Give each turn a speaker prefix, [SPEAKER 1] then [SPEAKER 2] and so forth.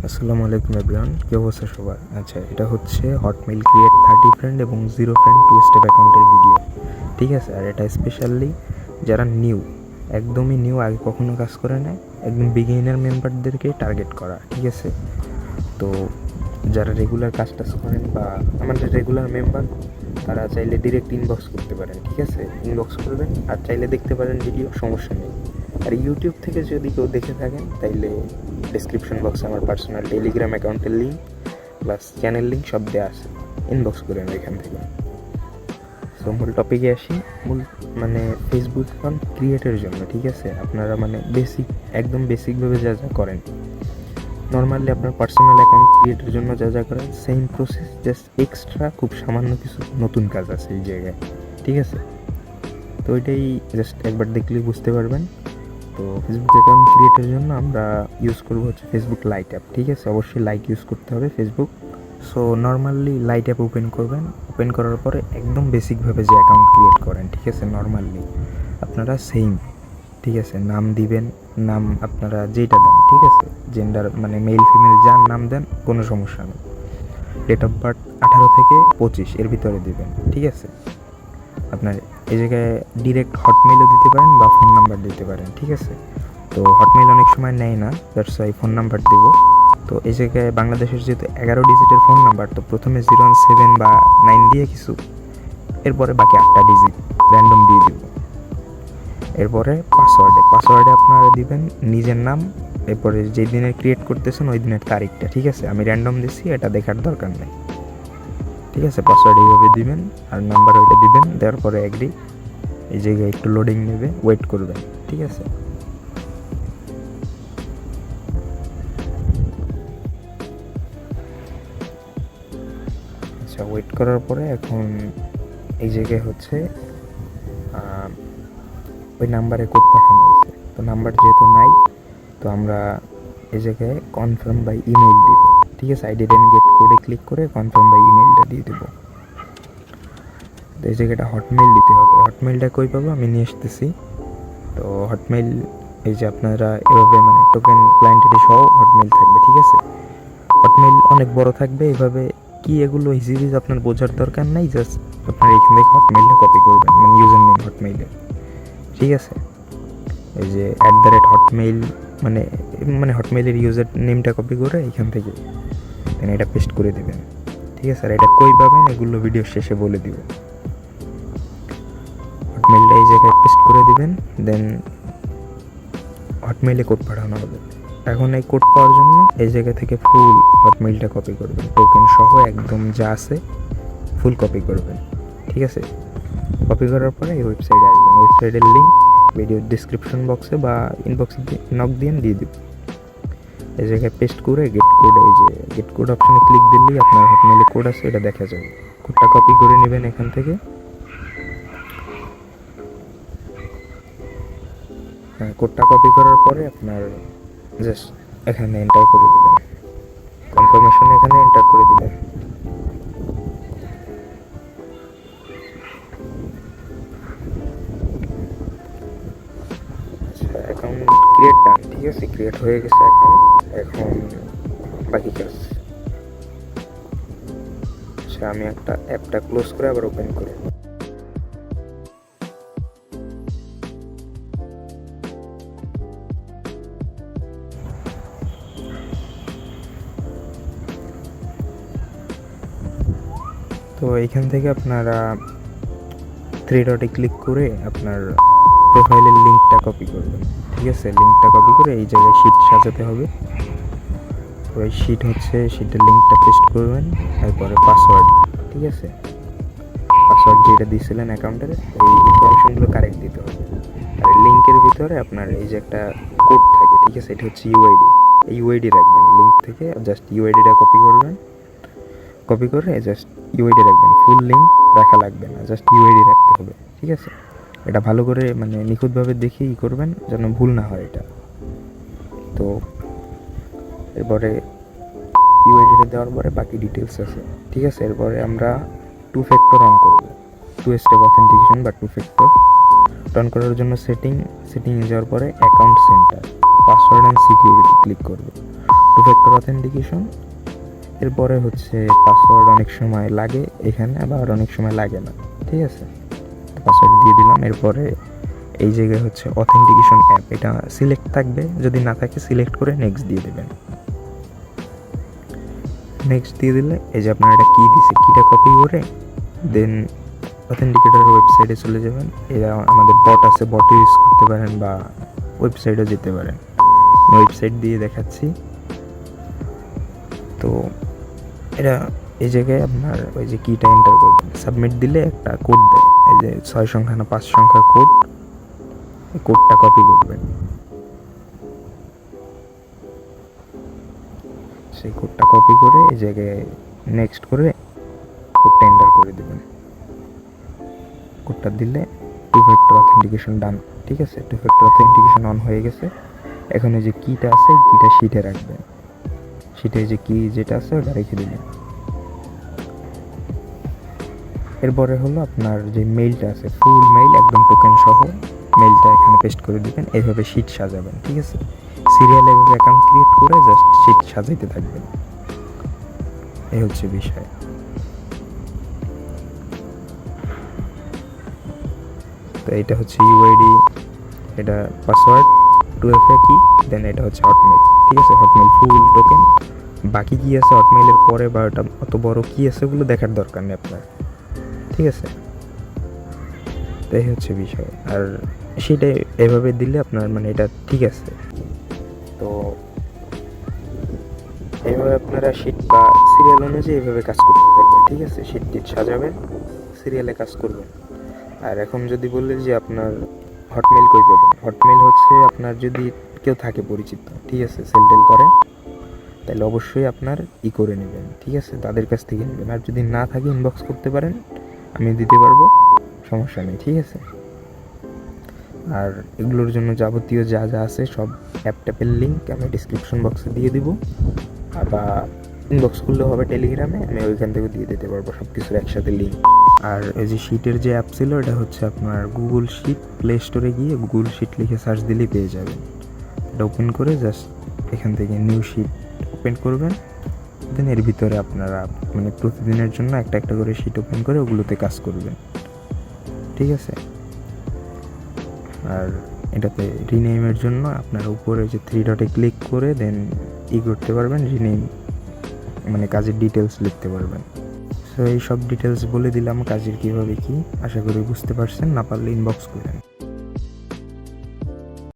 [SPEAKER 1] আসসালামু আলাইকুম এভরিওয়ান, কী অবস্থা সবার? আচ্ছা, এটা হচ্ছে হটমেইল ক্রিয়েট 30 ফ্রেন্ড এবং 0 ফ্রেন্ড 2 স্টেপ অ্যাকাউন্টের ভিডিও, ঠিক আছে? আর এটা স্পেশালি যারা নিউ, একদমই নিউ, আগে কখনো কাজ করে নেয়, একদম বিগিনার মেম্বারদেরকে টার্গেট করা, ঠিক আছে? তো যারা রেগুলার কাজ টাজ করেন বা আমাদের রেগুলার মেম্বার, তারা চাইলে ডিরেক্ট ইনবক্স করতে পারেন, ঠিক আছে? ইনবক্স করবেন আর চাইলে দেখতে পারেন ভিডিও, সমস্যা নেই। আর ইউটিউব থেকে যদি কেউ দেখে থাকেন তাইলে ডিসক্রিপশন বক্সে আমার পার্সোনাল টেলিগ্রাম অ্যাকাউন্টের লিঙ্ক প্লাস চ্যানেল লিঙ্ক সব দেওয়া আছে, ইনবক্স করেন এখান থেকে। সো মূল টপিকে আসি। মানে ফেসবুক অ্যাকাউন্ট ক্রিয়েটের জন্য, ঠিক আছে? আপনারা মানে একদম বেসিকভাবে যা যা করেন, নর্মালি আপনার পার্সোনাল অ্যাকাউন্ট ক্রিয়েটের জন্য যা যা করেন সেম প্রসেস, জাস্ট এক্সট্রা খুব সামান্য কিছু নতুন কাজ আছে এই জায়গায়, ঠিক আছে? তো ওইটাই জাস্ট একবার দেখলেই বুঝতে পারবেন। তো ফেসবুক অ্যাকাউন্ট ক্রিয়েটের জন্য আমরা ইউজ করবো হচ্ছে ফেসবুক লাইট অ্যাপ, ঠিক আছে? অবশ্যই লাইট ইউজ করতে হবে Facebook. So normally light app open করবেন, ওপেন করার পরে একদম বেসিকভাবে যে অ্যাকাউন্ট ক্রিয়েট করেন, ঠিক আছে? নর্মালি আপনারা সেম, ঠিক আছে, নাম দিবেন, নাম আপনারা যেটা দেন, ঠিক আছে? জেন্ডার মানে মেল ফিমেল যার নাম দেন কোনো সমস্যা নেই। ডেট অফ বার্থ 18 থেকে 25 এর ভিতরে দিবেন, ঠিক আছে? আপনার এই জায়গায় ডিরেক্ট হটমেইলও দিতে পারেন বা ফোন নাম্বার দিতে পারেন, ঠিক আছে? তো হটমেইল অনেক সময় নেয় না, দ্যাটস ওয়াই ফোন নাম্বার দেবো। তো এই জায়গায় বাংলাদেশের যেহেতু 11 ডিজিটের ফোন নাম্বার, তো প্রথমে 017 বা 9 দিয়ে কিছু, এরপরে বাকি 8টা ডিজিট র্যান্ডম দিয়ে দিব। এরপরে পাসওয়ার্ডে আপনারা দিবেন নিজের নাম, এরপরে যেই দিনে ক্রিয়েট করতেছেন ওই দিনের তারিখটা, ঠিক আছে? আমি র্যান্ডম দিচ্ছি, এটা দেখার দরকার নেই, ঠিক আছে? পাসওয়ার্ড এইভাবে দিবেন আর নাম্বার ওইটা দিবেন, দেওয়ার পরে এগ্রি। এই জায়গায় একটু লোডিং নেবে, ওয়েট করবেন, ঠিক আছে? আচ্ছা, ওয়েট করার পরে এখন এই জায়গায় হচ্ছে ওই নাম্বারে কোড পাঠানো হয়েছে, তো নাম্বার যেহেতু নাই, তো আমরা এই জায়গায় কনফার্ম বাই ইমেইল দিব, ঠিক আছে? আই ডিডন্ট গেট কোডে ক্লিক করে কনফার্ম বাই ইমেইলটা দিয়ে দেবো। তো এই জায়গাটা হটমেইল দিতে হবে। হটমেইলটা কই পাবো আমি নিয়ে আসতেছি। তো হটমেইল এই যে আপনারা এভাবে মানে টোকেন ক্লায়েন্ট আইডি সহ হটমেইল থাকবে, ঠিক আছে? হটমেইল অনেক বড় থাকবে, এভাবে কি এগুলো ইজিলি আপনার বোঝার দরকার নাই, জাস্ট আপনার এখান থেকে হটমেইলটা কপি করবেন, মানে ইউজার নেম হটমেইলের, ঠিক আছে? এই যে @hotmail মানে মানে হটমেইলের ইউজার নেমটা কপি করে এখান থেকে দেন এটা পেস্ট করে দেবেন, ঠিক আছে? আর এটা কই পাবেন এগুলো ভিডিও শেষে বলে দিব। হটমেইলটা এই জায়গায় পেস্ট করে দিবেন, দেন হটমেইলে কোড পাঠানো হবে। এখন এই কোড পাওয়ার জন্য এই জায়গা থেকে ফুল হটমেইলটা কপি করবেন, টোকেন সহ একদম যা আছে ফুল কপি করবেন, ঠিক আছে? কপি করার পরে এই ওয়েবসাইটে আসবেন, ওয়েবসাইটের লিঙ্ক ভিডিও ডিসক্রিপশন বক্সে বা ইনবক্সে নক দিয়ে দিব। এই জায়গায় পেস্ট করে গেট কোড, এই যে গেট কোড অপশানে ক্লিক দিলেই আপনার হটমেইলে কোড আছে, এটা দেখা যাবে। কোডটা কপি করে নেবেন এখান থেকে। হ্যাঁ, কোডটা কপি করার পরে আপনার জাস্ট এখানে এন্টার করে দেবেন, কনফার্মেশন এখানে এন্টার করে দিবেন। আচ্ছা, অ্যাকাউন্ট ক্রিয়েট ডান, ঠিক আছে? ক্রিয়েট হয়ে গেছে অ্যাকাউন্ট, এখন বাকি কাজ। আচ্ছা, আমি একটা অ্যাপটা ক্লোজ করে আবার ওপেন করি। তো এইখান থেকে আপনারা 3 ডটে ক্লিক করে আপনার প্রোফাইলের লিঙ্কটা কপি করবেন, ঠিক আছে? লিঙ্কটা কপি করে এই জায়গায় শিট সাজাতে হবে। তো এই শিট হচ্ছে, শিটের লিঙ্কটা পেস্ট করবেন, তারপরে পাসওয়ার্ড, ঠিক আছে? পাসওয়ার্ড যেটা দিয়েছিলেন অ্যাকাউন্টের, এই ইনফরমেশনগুলো কারেক্ট দিতে হবে। আর লিঙ্কের ভিতরে আপনার এই যে একটা কোড থাকে, ঠিক আছে? এটা হচ্ছে ইউআইডি, এই ইউআইডি রাখবেন। লিঙ্ক থেকে জাস্ট ইউআইডিটা কপি করবেন, কপি করে জাস্ট ইউআইডি রাখবেন, ফুল লিঙ্ক রাখা লাগবে না, জাস্ট ইউআইডি রাখতে হবে, ঠিক আছে? এটা ভালো করে মানে নিখুঁতভাবে দেখে করবেন যেন ভুল না হয় এটা। তো এরপরে ইউআইডিটা দেওয়ার পরে বাকি ডিটেলস আছে, ঠিক আছে? এরপরে আমরা 2 ফ্যাক্টর অন করব, 2 স্টেপ অথেন্টিকেশন বা 2 ফ্যাক্টর অন করার জন্য সেটিংয়ে যাওয়ার পরে account center, password and security click করব। Two factor authentication. এরপরে হচ্ছে পাসওয়ার্ড অনেক সময় লাগে এখানে, আবার অনেক সময় লাগে না। ঠিক আছে, পাসওয়ার্ড দিয়ে দিলাম। এরপরে এই জায়গায় হচ্ছে অথেন্টিকেশন অ্যাপ, এটা সিলেক্ট থাকবে, যদি না থাকে সিলেক্ট করে নেক্সট দিয়ে দেবেন। নেক্সট দিয়ে দিলে এই যে আপনার একটা কি দিছে, কিটা কপি করে দেন অথেন্টিকেটরের ওয়েবসাইটে চলে যাবেন। এরা আমাদের বট আছে, বট ইউজ করতে পারেন বা ওয়েবসাইটেও যেতে পারেন। ওয়েবসাইট দিয়ে দেখাচ্ছি। তো এটা এই জায়গায় আপনার ওই যে কিটা এন্টার করবেন, সাবমিট দিলে একটা কোড দেয়, এই যে 6 সংখ্যা না 5 সংখ্যার কোড, এই কোডটা কপি করবেন। সেই কোডটা কপি করে এই জায়গায় নেক্সট করে কোডটা এন্টার করে দেবেন। কোডটা দিলে টু ফ্যাক্টর অথেন্টিকেশন ডান। ঠিক আছে, টু ফ্যাক্টর অথেন্টিকেশন অন হয়ে গেছে। এখন এই যে কিটা আছে, কিটা শিটে রাখবেন। শিটে যে কি যেটা আছে ওটা রেখে দিলেন। এরপরে হলো আপনার যে মেইলটা আছে, ফুল মেইল একদম টোকেন সহ মেইলটা এখানে পেস্ট করে দিবেন। এইভাবে শিট সাজাবেন। ঠিক আছে, সিরিয়াল এভাবে অ্যাকাউন্ট ক্রিয়েট করে জাস্ট শিট সাজাইতে থাকবেন। এই হচ্ছে বিষয়। তো এটা হচ্ছে ইউআইডি, এটা পাসওয়ার্ড, 2FA কি, দেন এটা হচ্ছে হটমেইল। ঠিক আছে, হটমেইল ফুল টোকেন। বাকি কি আছে হটমেইলের পরে বা ওটা অত বড় কি আছে ওগুলো দেখার দরকার নেই আপনার। ঠিক আছে, তাই হচ্ছে বিষয়। আর সেটা এভাবে দিলে আপনার মানে এটা ঠিক আছে। তো এইভাবে আপনারা শিট বা সিরিয়াল অনুযায়ী এইভাবে কাজ করতে থাকবেন। ঠিক আছে, শিট টিট সাজাবেন, সিরিয়ালে কাজ করবেন। আর এখন যদি বললে যে আপনার হটমেইল কই পাবেন, হটমেইল হচ্ছে আপনার যদি কেউ থাকে পরিচিত, ঠিক আছে, সেল করে, তাহলে অবশ্যই আপনার করে নেবেন। ঠিক আছে, তাদের কাছ থেকে নেবেন। আর যদি না থাকে ইনবক্স করতে পারেন, আমি দিতে পারবো, সমস্যা নেই। ঠিক আছে, আর এগুলোর জন্য যাবতীয় যা যা আছে সব অ্যাপট্যাপের লিঙ্ক আমি ডিসক্রিপশন বক্সে দিয়ে দিব, বা ইনবক্স করলেও হবে টেলিগ্রামে, আমি ওইখান থেকে দিয়ে দিতে পারবো সব কিছুর একসাথে লিঙ্ক। আর এই যে শিটের যে অ্যাপ ছিল, এটা হচ্ছে আপনার গুগল শিট। প্লে স্টোরে গিয়ে গুগল শিট লিখে সার্চ দিলেই পেয়ে যাবেন। এটা ওপেন করে জাস্ট এখান থেকে নিউ শিট ওপেন করবেন। দেন এর ভিতরে আপনারা মানে প্রতিদিনের জন্য একটা একটা করে শিট ওপেন করে ওগুলোতে কাজ করবেন। ঠিক আছে, আর এটাতে রিনেমের জন্য আপনার উপরে যে 3 ডটে ক্লিক করে দেন করতে পারবেন, রিনেম মানে কাজের ডিটেলস লিখতে পারবেন। সো এই সব ডিটেলস বলে দিলাম কাজের কীভাবে কী। আশা করি বুঝতে পারছেন, না পারলে ইনবক্স করেন।